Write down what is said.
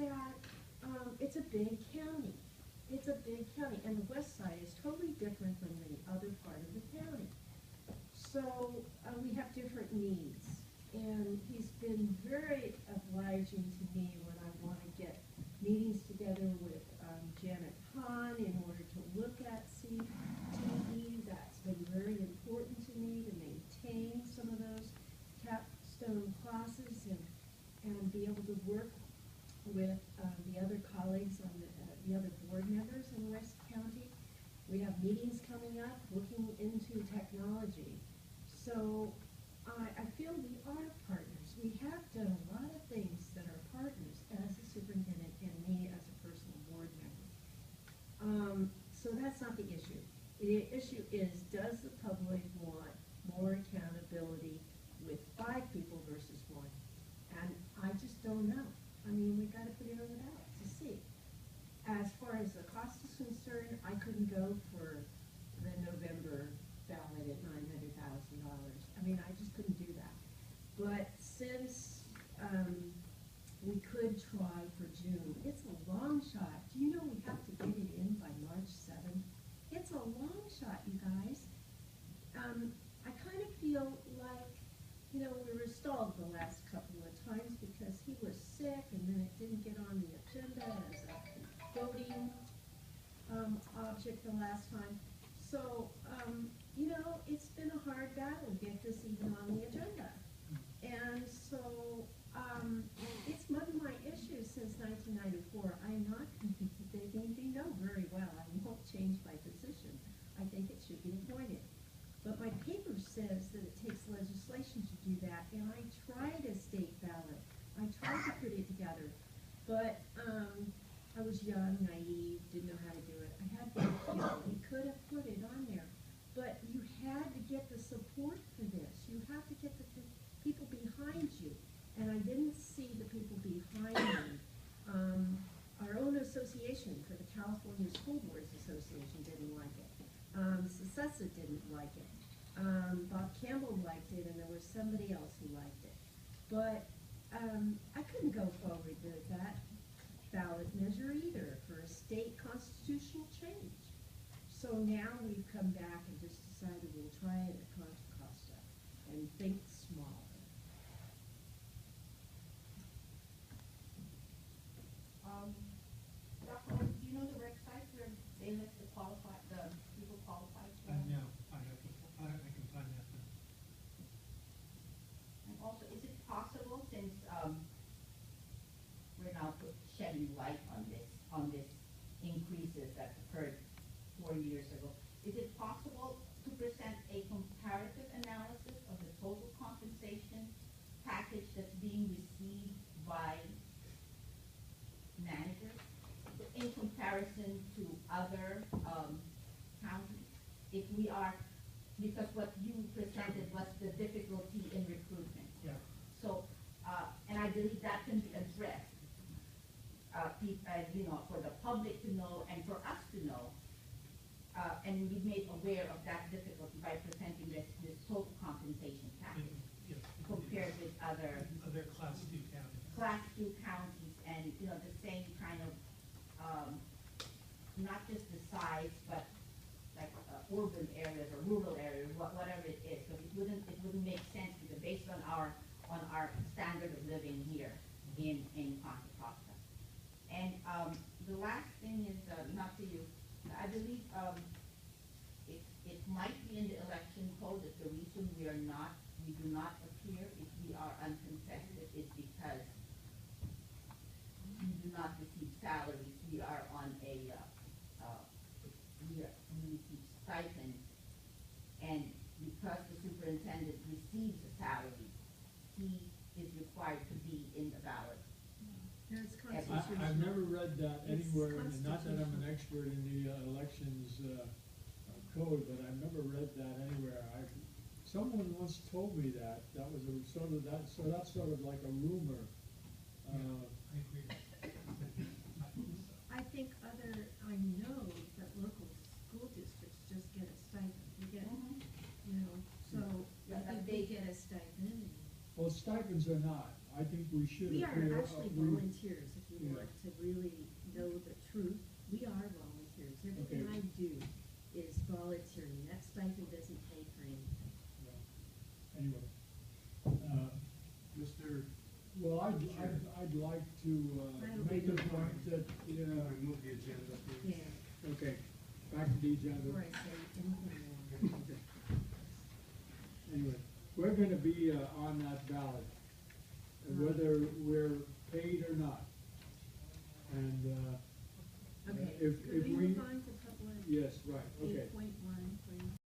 that it's a big county. It's a big county, and the west side is totally different than the other part of the county. So we have different needs, and he's been very obliging to me when I want to get meetings together with Janet Hahn in order to look at CTE. That's been very important to me to maintain some of those capstone classes and be able to work with the other colleagues on the other board members in West County. We have meetings coming up looking into technology. So I feel we are partners. We have done a lot of things that are partners as a superintendent and me as a personal board member. So that's not the issue. The issue is, does the public want more accountability with 5 people versus 1? And I just don't know. I mean, we got to put it on the ballot to see. As far as the cost is concerned, I couldn't go for the November ballot at $900,000. I mean, I just couldn't do that. But since we could try for June, it's a long shot. Do you know we have to get it in by March 7th? It's a long shot, you guys. I kind of feel like, you know, we were stalled the last couple of times because he was sick and then it didn't get on the agenda as a voting object the last time. So, you know, it's been a hard battle to get this even on the agenda. And so, it's one of my issues since 1994. I'm not convinced that they know very well. I won't change my position. I think it should be appointed. But my paper says that it takes legislation to do that, and I tried a state ballot. I tried to put it together, but I was young, naive, didn't know how to do it. I had to feel we could have put it on there, but you had to get the support for this. You have to get the people behind you, and I didn't see the people behind me. Our own association for the California School Boards Association didn't like it. Secessa didn't like it. Bob Campbell liked it, and there was somebody else who liked it. But I couldn't go forward with that ballot measure either for a state constitutional change. So now we've come back and just decided we'll try it at Contra Costa and think smaller. Dr. Olson, do you know the website where they list the people qualified for? No, I can find that now. And also, is it possible, since we're now shedding light on this increases that occurred 4 years ago, is it possible to present a comparative analysis of the total compensation package that's being received by managers in comparison to other counties? If we are, because what you presented was the difficulty in recruitment. Yeah. So, and I believe that can be addressed, you know, for the public to know and for us to know, and be made aware of that difficulty by presenting this total compensation package compared with other Class 2 counties. Class 2 counties, and you know, the same kind of not just the size, but like urban areas or rural areas, whatever it is. So it wouldn't make sense because based on our standard of living here in Contra Costa. And the last thing is not to you. I believe it might be in the election code that the reason we do not appear if we are uncontested is because we do not receive salaries. We are on we receive stipends, and because the superintendent receives a salary, he is required to be in the ballot. That's constitutional. I've never read that It's anywhere, and not that I'm an constitutional. expert in the elections code, but I've never read that anywhere. Someone once told me that was so that's sort of like a rumor. I agree. I think I know that local school districts just get a stipend. You get, you know, so I think they get a stipend. Well, stipends are not. I think we should. We are appear- actually we- volunteers, if you Yeah. want to really know the truth. We are volunteers. Everything Okay. I do is volunteering. That stipend doesn't pay for anything. Yeah. Anyway, Mr. well, I'd like to, That'll make be a the point one. that, Remove the agenda, please. Yeah, okay, back to the agenda. before I say anything more. Okay. Anyway, we're gonna be, on that ballot, whether we're paid or not. And, Okay, if could we we- move on to public? yes, right, Eight okay. point